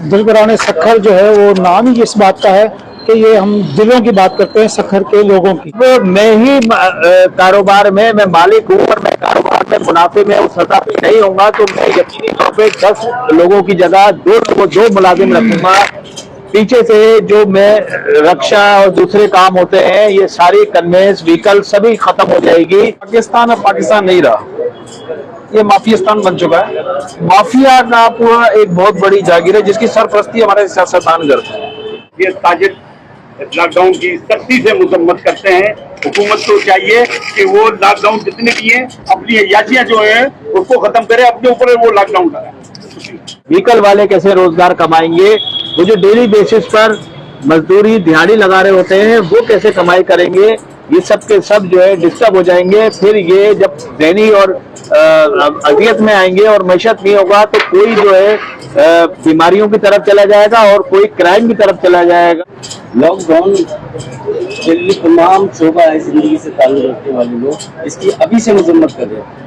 दिलबराने सखर जो है वो नाम ही इस बात का है कि ये हम दिलों की बात करते हैं, सखर के लोगों की। वो मैं ही कारोबार में मैं मालिक हूँ और मैं कारोबार में मुनाफे में उस सतह पे नहीं होऊंगा तो मैं यकीनी तौर पे 10 लोगों की जगह दो मुलाजिम रखूंगा। पीछे से जो मैं रक्षा और दूसरे काम होते हैं ये सारी कन्वेंस व्हीकल सभी खत्म हो जाएगी। पाकिस्तान अब पाकिस्तान नहीं रहा, ये माफियास्तान बन चुका है। माफिया का पूरा एक बहुत बड़ी जागीर है जिसकी सरपरस्ती हमारे सियासतदान करते हैं। ये ताजिर लॉकडाउन की सख्ती से मुजम्मत करते हैं। हुकूमत को चाहिए कि वो लॉकडाउन जितने भी हैं अपनी अयाशियां जो है उसको खत्म करे, अपने ऊपर वो लॉकडाउन करें। व्हीकल वाले कैसे रोजगार कमाएंगे, वो जो डेली बेसिस पर मजदूरी दिहाड़ी लगा रहे होते हैं वो कैसे कमाई करेंगे, ये सब के सब जो है डिस्टर्ब हो जाएंगे। फिर ये जब दैनी और अजियत में आएंगे और मैशत नहीं होगा तो कोई जो है बीमारियों की तरफ चला जाएगा और कोई क्राइम की तरफ चला जाएगा। लॉकडाउन दिल्ली तमाम शोबा है जिंदगी से ताल्लुक रखने वाले लोग इसकी अभी से मजम्मत कर रहे हैं।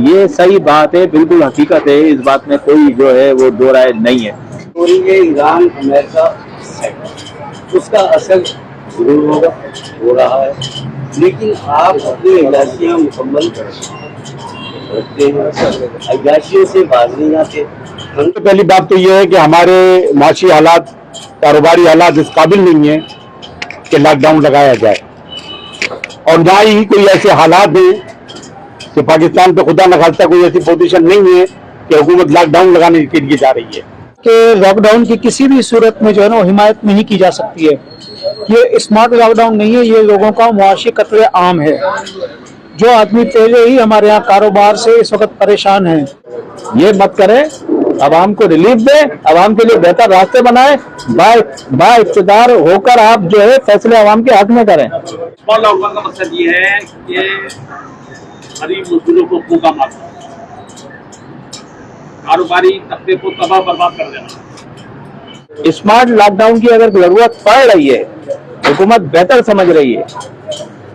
ये सही बात है, बिल्कुल हकीकत है, इस बात में कोई जो है वो दो राय नहीं है। ईरान अमेरिका उसका असर जरूर होगा, हो रहा है, लेकिन आप अपनी अयाशियां मुकम्मल रखते हैं, अयाशियों से बाज नहीं आते। सबसे पहली बात तो यह है कि हमारे माशी हालात, कारोबारी हालात इस काबिल नहीं है कि लॉकडाउन लगाया जाए, और ना ही कोई ऐसे हालात हैं कि पाकिस्तान पे खुदा न खास्ता कोई ऐसी पोजीशन नहीं है कि हुकूमत लॉकडाउन लगाने के लिए जा रही है कि लॉकडाउन की किसी भी सूरत में जो है ना हिमायत नहीं की जा सकती है। ये स्मार्ट लॉकडाउन नहीं है, ये लोगों का मुआशी कत्ले आम है। जो आदमी पहले ही हमारे यहाँ कारोबार से इस वक्त परेशान है, ये मत करें, अवाम को रिलीफ दे, अवाम के लिए बेहतर रास्ते बनाए, बा इख्तिदार होकर आप जो है फैसले अवाम के हक में करें। स्मॉल लॉकडाउन का मकसद ये है कि गरीब मजदूरों को भूखा मारना, कारोबारी तबके को तबाह बर्बाद कर देना। स्मार्ट लॉकडाउन की अगर जरूरत पड़ रही है, हुकूमत बेहतर समझ रही है,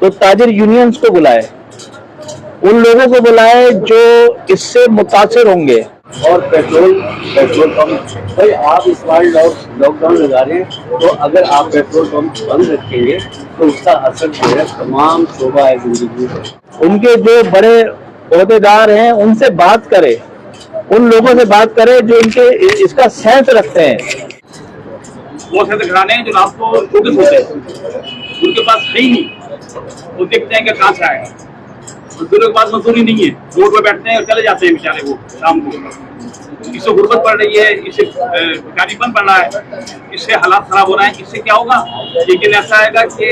तो ताजिर यूनियंस को बुलाए, उन लोगों को बुलाए जो इससे मुतासिर होंगे। और पेट्रोल पंप भाई आप स्मार्ट लॉकडाउन लगा रहे हैं तो अगर आप पेट्रोल पंप बंद रखेंगे तो उसका असर जो है तमाम शोबा है जिंदगी में। उनके जो बड़े ओहदेदार हैं उनसे बात करें, उन लोगों से बात करें जो इनके इसका सेंस रखते हैं। वो सेंस घराने हैं जो रात को फोकस होते हैं, उनके पास है ही नहीं, वो देखते हैं कि कहाँ से आएगा। मजदूरों के पास मजदूरी नहीं है, रोड पे बैठते हैं और चले जाते हैं बेचारे वो शाम को। इससे गुर्बत बढ़ रही है, इससे बेकारीपन बढ़ रहा है, इससे हालात खराब हो रहे हैं। इससे क्या होगा, लेकिन ऐसा आएगा कि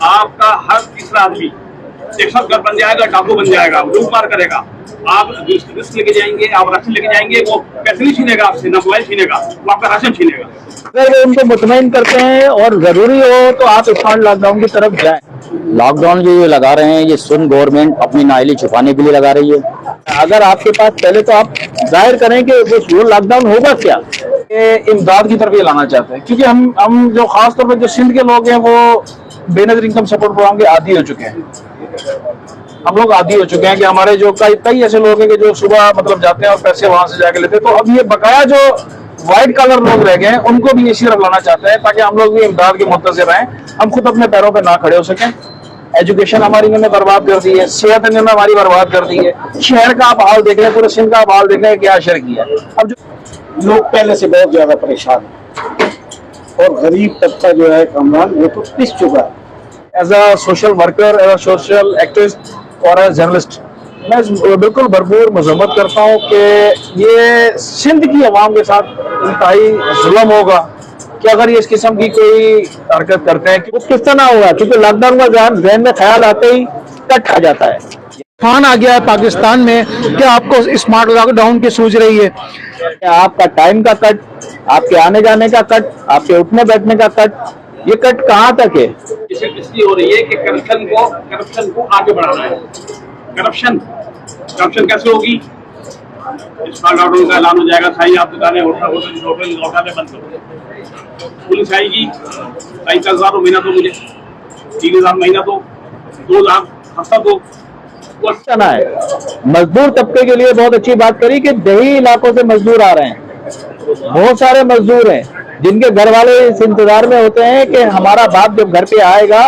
आपका हर तीसरा आदमी दहशतगर्द बन जाएगा, डाकू बन जाएगा, लूट मार करेगा। आप रिस्क लेके जाएंगे, आप राशन लेके जाएंगे, वो पैसे नहीं छीनेगा आपसे, ना मोबाइल छीनेगा, वो आपका राशन छीनेगा। अगर वो उनको मुतमईन करते हैं और जरूरी हो तो आप स्मार्ट लॉकडाउन की तरफ जाएं। लॉकडाउन जो ये लगा रहे हैं ये सुन गवर्नमेंट अपनी नाअहली छुपाने के लिए लगा रही है। अगर आपके पास पहले तो आप जाहिर करें कि वो लॉकडाउन होगा क्या। इमदाद की तरफ ये लाना चाहते हैं क्योंकि हम जो खास तौर पर जो सिंध के लोग हैं वो बेनज़ीर इनकम सपोर्ट प्रोग्राम के आदी हो चुके हैं। हम लोग आदी हो चुके हैं कि हमारे जो कई ऐसे लोग हैं कि जो सुबह मतलब जाते हैं और पैसे वहां से जाके लेते हैं। तो अब ये बकाया जो व्हाइट कलर लोग रह गए हैं उनको भी इसी तरफ लाना चाहते हैं ताकि हम लोग भी इमदाद के मुंतज़िर रहें, हम खुद अपने पैरों पर ना खड़े हो सकें। एजुकेशन हमारी इन्होंने बर्बाद कर दी है, सेहत इन्होंने हमारी बर्बाद कर दी है, शहर का आप हाल देख रहे हैं, पूरे सिंध का आप हाल देख रहे हैं, क्या असर किया। अब जो लोग पहले से बहुत ज्यादा परेशान है और गरीब तबका जो है कमरान वो तो पिस चुका है। As a social worker, as a social activist और एज जर्नलिस्ट मैं बिल्कुल भरपूर मजम्मत करता हूँ कि ये सिंध की आवाम के साथ इंतहाई जुल्म होगा कि अगर ये इस किस्म की कोई हरकत करते हैं। वो किस तरह होगा, क्योंकि लॉकडाउन का जहन में ख्याल आते ही कट आ जाता है। तूफान आ गया है पाकिस्तान में, क्या आपको स्मार्ट लॉकडाउन की सूझ रही है? आपका टाइम का कट, आपके आने जाने का कट, आपके उठने बैठने का कट, ये कट कहाँ तक है? इसलिए हो रही है कि करप्शन को आगे बढ़ाना है। करप्शन कैसे होगी? स्मार्ट लॉकडाउन का ऐलान हो जाएगा, सारी आप दुकानें होटल लौटाने बंद करो, पुलिस आएगी, 2,000 महीना दो मुझे, 3,000 महीना दो, 2,00,000 हफ्ता दो। है मजदूर तबके के लिए बहुत अच्छी बात करी कि देही इलाकों से मजदूर आ रहे हैं, बहुत सारे मजदूर हैं जिनके घर वाले इस इंतजार में होते हैं कि हमारा बाप जब घर पे आएगा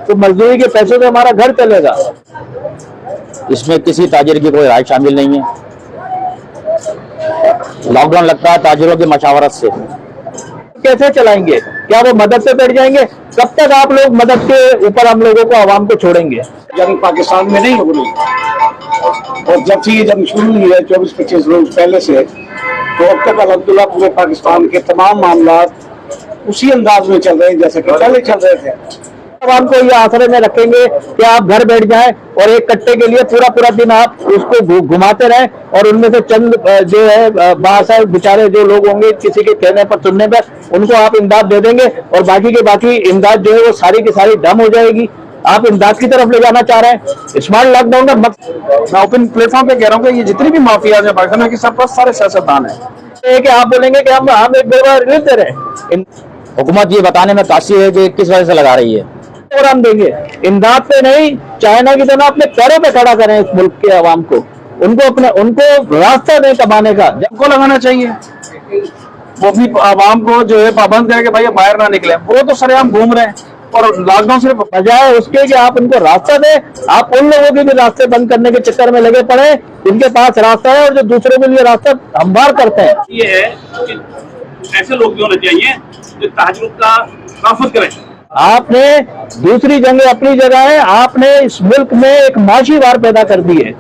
तो मजदूरी के पैसों से हमारा घर चलेगा। इसमें किसी ताजिर की कोई राय शामिल नहीं है। लॉकडाउन लगता है ताजिरों की मशावरत से। कैसे चलाएंगे? क्या वो मदद से बैठ जाएंगे? कब तक आप लोग मदद के ऊपर हम लोगों को, आवाम को छोड़ेंगे? जंग पाकिस्तान में नहीं हो रही, और जब से ये जंग शुरू हुई है 24-25 रोज पहले से, तो अब तक अल्हम्दुलिल्लाह पूरे पाकिस्तान के तमाम मामला उसी अंदाज में चल रहे हैं जैसे कि पहले चल रहे थे। आवाम को ये आसरे में रखेंगे कि आप घर बैठ जाएं और एक कट्टे के लिए पूरा पूरा दिन आप उसको घुमाते रहें, और उनमें से चंद जो है बासाइब बेचारे जो लोग होंगे किसी के कहने पर सुनने पर उनको आप इमदाद दे देंगे, और बाकी के बाकी इमदाद जो है वो सारी की सारी डम हो जाएगी। आप इमदाद की तरफ ले जाना चाह रहे हैं। स्मार्ट लॉकडाउन का मकसद, मैं ओपन प्लेटफॉर्म पे कह रहा हूँ कि ये जितनी भी माफियाज हैं पाकिस्तान में कि सब सारे सियासतदान हैं। कि आप बोलेंगे कि हम एक बार रिलीफ दे रहे हैं, हुकूमत ये बताने में काशी है कि किस वजह से लगा रही है। और हम देंगे इमदाद पे नहीं, चाइना की तरह अपने पैरों पे खड़ा करें इस मुल्क के अवाम को, उनको रास्ता दें कमाने का। को लगाना चाहिए, वो अपनी आवाम को जो है पाबंद करें कि भाई बाहर ना निकले। वो तो सरेआम घूम रहे हैं, और लॉकडाउन सिर्फ बजाय उसके कि आप उनको रास्ता दें, आप उन लोगों के भी रास्ते बंद करने के चक्कर में लगे पड़े जिनके पास रास्ता है और जो दूसरों के लिए रास्ता हमवार करते हैं। ये है कि ऐसे लोग भी होने चाहिए जो तहज्जुद का तहफ़्फ़ुज़ करें। आपने दूसरी जगह अपनी जगह है, आपने इस मुल्क में एक माशी वार पैदा कर दी है।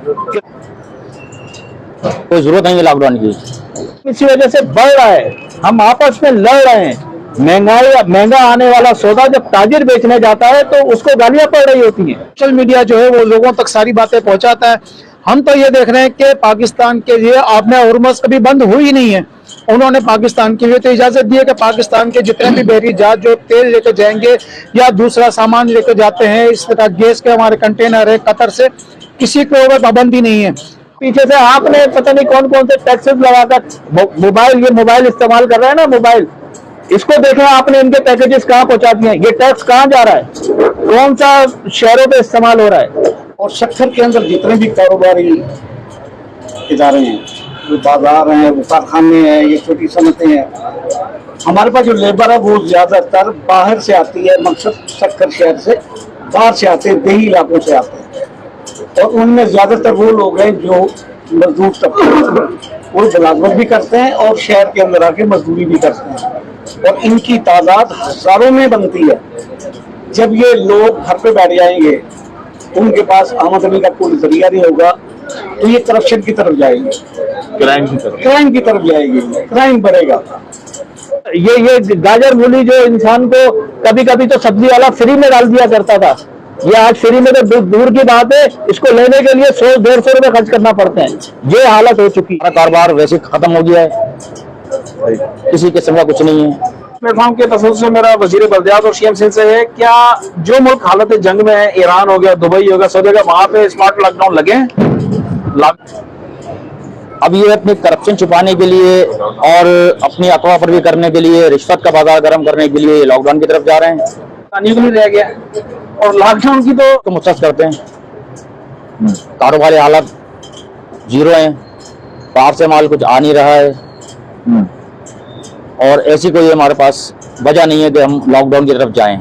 कोई जरूरत नहीं है लॉकडाउन की। इसी वजह से बढ़ रहा है, हम आपस में लड़ रहे हैं। महंगा आने वाला सौदा जब ताजिर बेचने जाता है तो उसको गालियां पड़ रही होती हैं। सोशल मीडिया जो है वो लोगों तक सारी बातें पहुंचाता है। हम तो ये देख रहे हैं कि पाकिस्तान के लिए आपने हॉर्मस कभी बंद हुई नहीं है। उन्होंने पाकिस्तान के लिए तो इजाजत दी है कि पाकिस्तान के जितने भी बहरी जहाज जो तेल लेकर जाएंगे या दूसरा सामान लेकर जाते हैं, इस तरह गैस के हमारे कंटेनर है कतर से, किसी के ऊपर पाबंदी नहीं है। पीछे से आपने पता नहीं कौन कौन से टैक्सेस लगाकर मोबाइल इस्तेमाल कर रहे हैं ना, मोबाइल, इसको देखना आपने इनके पैकेजेस कहाँ पहुंचा दिए हैं, ये टैक्स कहाँ जा रहा है, कौन सा शहरों पे इस्तेमाल हो रहा है। और शक्कर के अंदर जितने भी कारोबारी इदारे हैं, जो बाजार हैं, वो कारखाने हैं, ये छोटी सनतें हैं, हमारे पास जो लेबर है वो ज्यादातर बाहर से आती है। मकसद शक्कर शहर से बाहर से आते हैं, देही इलाकों से आते हैं, और उनमें ज्यादातर वो लोग हैं जो मजदूर तबके, वो मुलाजमत भी करते हैं और शहर के अंदर आके मजदूरी भी करते हैं, और इनकी तादाद हजारों में बनती है। जब ये लोग घर पे बैठ जाएंगे, उनके पास आमदनी का कोई जरिया नहीं होगा, तो ये करप्शन की तरफ जाएंगे, क्राइम की तरफ जाएगी, क्राइम बढ़ेगा। ये गाजर मूली जो इंसान को कभी कभी तो सब्जी वाला फ्री में डाल दिया करता था, ये आज फ्री में तो दूर की बात है, इसको लेने के लिए 100-150 रुपए खर्च करना पड़ते हैं। ये हालत हो चुकी है। कारोबार वैसे खत्म हो गया है, किसी किस्म का कुछ नहीं है। प्लेटफॉर्म के तसल्सल से मेरा वजीर बल्दियात और सीएम सिंध से है, क्या जो मुल्क हालत जंग में है, ईरान हो गया, दुबई हो गया, सऊदी अरब, वहां पे स्मार्ट लॉकडाउन लगे? अब ये अपने करप्शन छुपाने के लिए और अपनी अफवाह पर भी करने के लिए, रिश्वत का बाजार गर्म करने के लिए लॉकडाउन की तरफ जा रहे हैं। पानी को नहीं रह गया, और लॉकडाउन की तो मुस्तैद करते हैं। कारोबारी हालत जीरो है, बाहर से माल कुछ आ नहीं रहा है, और ऐसी कोई हमारे पास वजह नहीं है कि हम लॉकडाउन की तरफ जाएं।